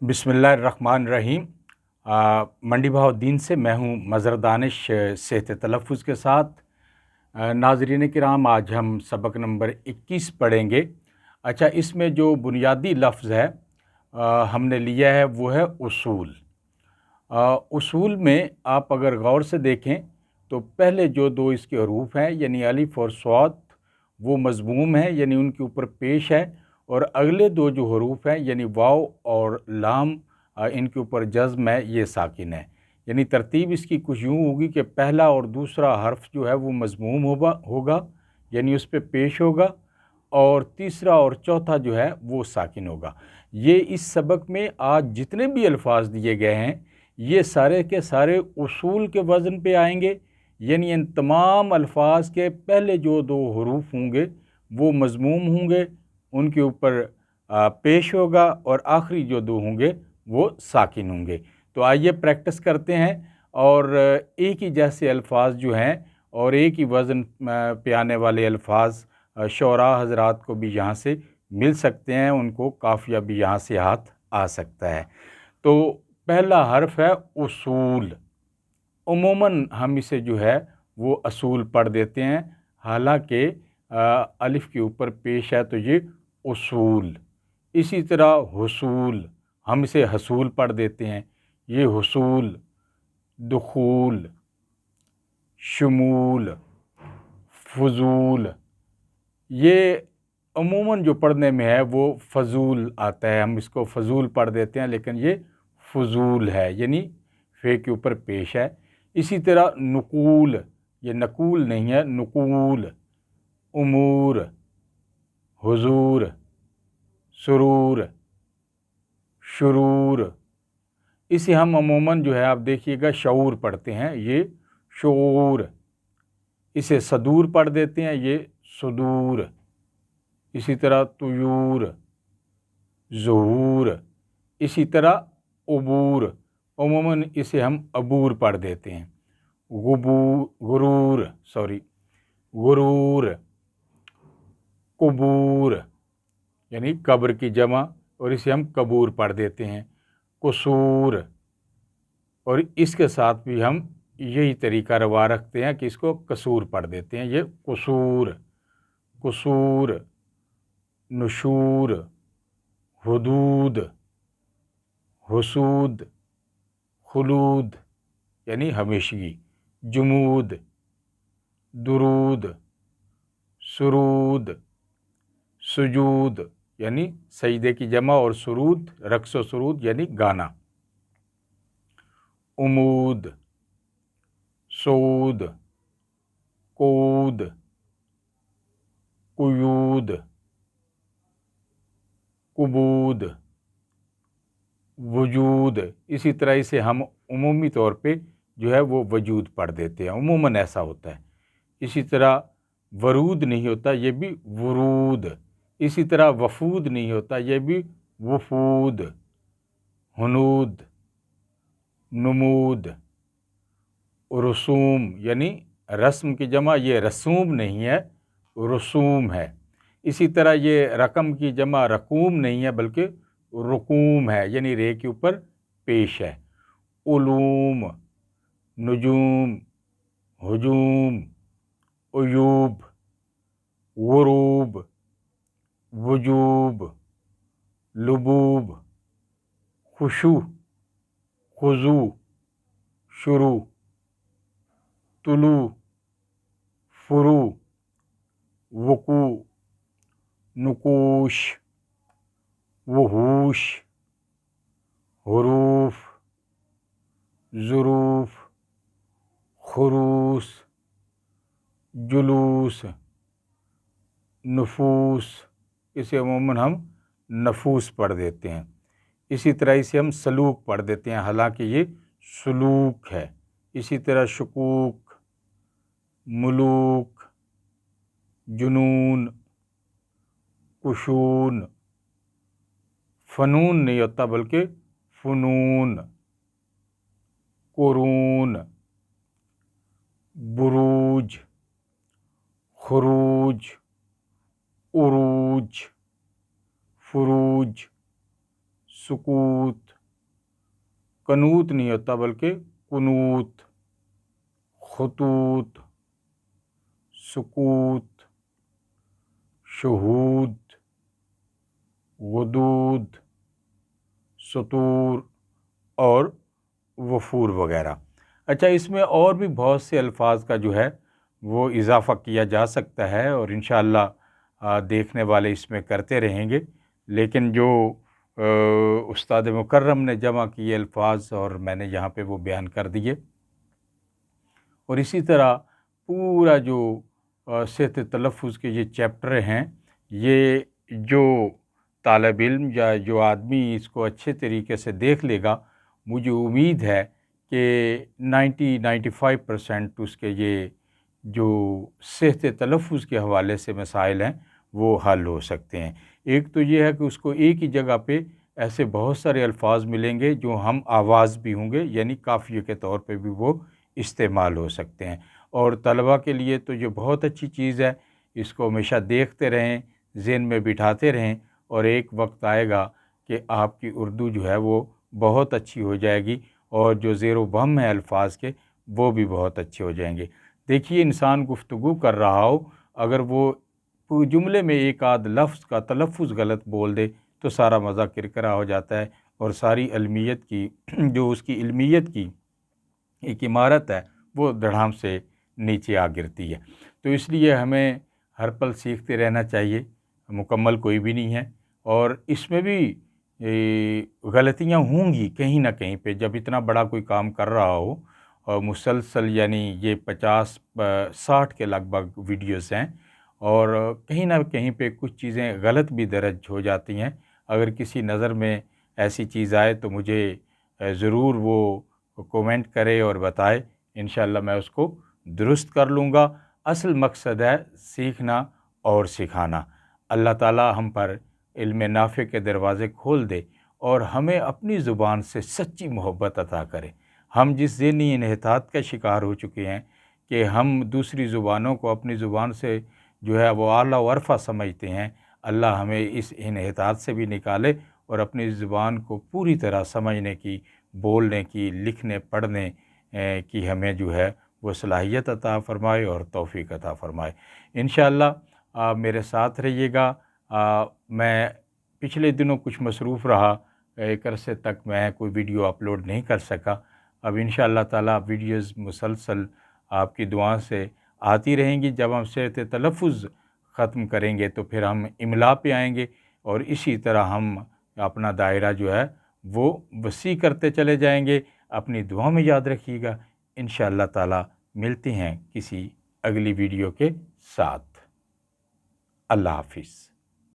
बिस्मिल्लाहिर्रहमानिर्रहीम। मंडी बहाउद्दीन से मैं हूँ मज़हर दानिश सेहत तलफ़्फ़ुज़ के साथ। नाज़रीन किराम, आज हम सबक नंबर 21 पढ़ेंगे। अच्छा, इसमें जो बुनियादी लफ्ज़ है हमने लिया है वो है उसूल। उसूल में आप अगर गौर से देखें तो पहले जो दो इसके हरूफ हैं यानी अलिफ और स्वाद वो मज़मूम है यानी उनके ऊपर पेश है, और अगले दो जो हरूफ हैं यानी वाव और लाम इनके ऊपर जज़्म है, ये साकिन है। यानी तरतीब इसकी कुछ यूँ होगी कि पहला और दूसरा हर्फ जो है वो मज़मूम होगा यानी उस पर पेश होगा, और तीसरा और चौथा जो है वो साकिन होगा। ये इस सबक में आज जितने भी अल्फाज दिए गए हैं ये सारे के सारे उसूल के वज़न पे आएंगे, यानी इन तमाम अल्फाज के पहले जो दो हरूफ होंगे वो मज़मूम होंगे, उनके ऊपर पेश होगा, और आखिरी जो दो होंगे वो साकिन होंगे। तो आइए प्रैक्टिस करते हैं, और एक ही जैसे अल्फाज जो हैं और एक ही वज़न पे आने वाले अल्फाज शोरा हज़रात को भी यहाँ से मिल सकते हैं, उनको काफ़िया भी यहाँ से हाथ आ सकता है। तो पहला हर्फ है उसूल। उमूमन हम इसे जो है वो असूल पढ़ देते हैं, हालांकि अलिफ के ऊपर पेश है तो ये उसूल। इसी तरह हुसूल, हम इसे हसूल पढ़ देते हैं, ये हुसूल। दुखूल, शुमूल, फजूल, ये अमूमन जो पढ़ने में है वो फजूल आता है, हम इसको फजूल पढ़ देते हैं, लेकिन ये फजूल है यानी फे के ऊपर पेश है। इसी तरह नुकूल, ये नकूल नहीं है, नुकूल। उमूर, हुजूर, सुरूर, शुरूर, इसे हम अमूमन जो है आप देखिएगा शऊर पढ़ते हैं, ये शऊर। इसे सदूर पढ़ देते हैं, ये सुदूर। इसी तरह तुयूर, ज़हूर। इसी तरह उबूर, अमूमन इसे हम अबूर पढ़ देते हैं। गुरूर, कुबूर यानी कब्र की जमा, और इसे हम कबूर पढ़ देते हैं। कसूर, और इसके साथ भी हम यही तरीका रवा रखते हैं कि इसको कसूर पढ़ देते हैं, ये कसूर। नुशूर, हुदूद, हुसूद, खुलूद यानी हमेशगी। जुमूद, दुरूद, सुरूद, सुजूद यानी सजदे की जमा, और सुरूद रक्स व सुरूद यानी गाना। उमूद, सऊद, कूद, कुयूद, कुबूद, वजूद। इसी तरह इसे हम उमूमी तौर पे जो है वो वजूद पढ़ देते हैं, उमूमन ऐसा होता है। इसी तरह वरूद नहीं होता, ये भी वरूद। इसी तरह वफूद नहीं होता, ये भी वफूद। हुनूद, नमूद, रसूम यानी रस्म की जमा, ये रसूम नहीं है, रसूम है। इसी तरह ये रकम की जमा रकूम नहीं है बल्कि रुकूम है, यानी रे के ऊपर पेश है। उलूम, नुजूम, हुजूम, उयूब, गुरूब, वजूब, लुबूब, खुशू, खुजू, शुरू, तुलू, फुरू, वकू, नुकूश, वहूश, हुरूफ, ज़ुरूफ, खुरूस, जुलूस, नफूस। इसे अमूमन हम नफूस पढ़ देते हैं। इसी तरह इसे हम सलूक पढ़ देते हैं, हालांकि ये सलूक है। इसी तरह शकूक, मुलूक, जुनून, कुशून। फ़नून नहीं होता बल्कि फ़नून। कुरून, बुरूज, खुरूज, उरूज, फुरूज, सुकूत, कनूत नहीं होता बल्कि कुनूत, खतूत, सुकूत, शहूद, वदूद, सतूर और वफूर वगैरह। अच्छा, इसमें और भी बहुत से अल्फाज का जो है वो इजाफ़ा किया जा सकता है और इंशाअल्लाह देखने वाले इसमें करते रहेंगे, लेकिन जो उस्ताद मुकर्रम ने जमा किए अल्फाज और मैंने यहाँ पे वो बयान कर दिए। और इसी तरह पूरा जो सेहत तलफ़्फ़ुज़ के ये चैप्टर हैं, ये जो तालिब इल्म या जो आदमी इसको अच्छे तरीके से देख लेगा, मुझे उम्मीद है कि 90-95% उसके ये जो सेहत तलफ़्फ़ुज़ के हवाले से मसाइल हैं वो हल हो सकते हैं। एक तो ये है कि उसको एक ही जगह पे ऐसे बहुत सारे अल्फाज मिलेंगे जो हम आवाज़ भी होंगे, यानी काफ़िये के तौर पे भी वो इस्तेमाल हो सकते हैं। और तलबा के लिए तो ये बहुत अच्छी चीज़ है, इसको हमेशा देखते रहें, ज़हन में बिठाते रहें और एक वक्त आएगा कि आपकी उर्दू जो है वो बहुत अच्छी हो जाएगी और जो ज़ेरो बम है अल्फाज के वो भी बहुत अच्छे हो जाएंगे। देखिए, इंसान गुफ्तगू कर रहा हो, अगर वो जुमले में एक आध लफ्ज़ का तलफ़्फ़ुज़ गलत बोल दे तो सारा मज़ा किरकिरा हो जाता है और सारी इल्मियत की जो उसकी इल्मियत की एक इमारत है वो धड़ाम से नीचे आ गिरती है। तो इसलिए हमें हर पल सीखते रहना चाहिए, मुकम्मल कोई भी नहीं है और इसमें भी गलतियाँ होंगी कहीं ना कहीं पे। जब इतना बड़ा कोई काम कर रहा हो और मुसलसल, यानी ये 50-60 के लगभग वीडियोस हैं और कहीं ना कहीं पे कुछ चीज़ें गलत भी दर्ज हो जाती हैं। अगर किसी नज़र में ऐसी चीज़ आए तो मुझे ज़रूर वो कमेंट करे और बताए, इंशाअल्लाह मैं उसको दुरुस्त कर लूँगा। असल मकसद है सीखना और सिखाना। अल्लाह ताला हम पर इल्म नाफ़े के दरवाज़े खोल दे और हमें अपनी ज़ुबान से सच्ची मोहब्बत अता करे। हम जिस ज़हनी इन्हितात का शिकार हो चुके हैं कि हम दूसरी ज़ुबानों को अपनी ज़ुबान से जो है वो आला व अरफ़ा समझते हैं, अल्लाह हमें इस इन्हितात से भी निकाले और अपनी ज़ुबान को पूरी तरह समझने की, बोलने की, लिखने पढ़ने की हमें जो है वो सलाहियत अता फ़रमाए और तौफ़ीक़ अता फ़रमाए। इंशाअल्लाह मेरे साथ रहिएगा। मैं पिछले दिनों कुछ मसरूफ़ रहा, एक अरसे तक मैं कोई वीडियो अपलोड नहीं कर सका। अब इंशाअल्लाह ताला वीडियोज़ मुसलसल आपकी दुआ से आती रहेंगी। जब हम सेहत तलफ़्फ़ुज़ ख़त्म करेंगे तो फिर हम इमला पे आएंगे और इसी तरह हम अपना दायरा जो है वो वसी करते चले जाएंगे। अपनी दुआ में याद रखिएगा। इंशाअल्लाह ताला मिलते हैं किसी अगली वीडियो के साथ। अल्लाह हाफ़िज़।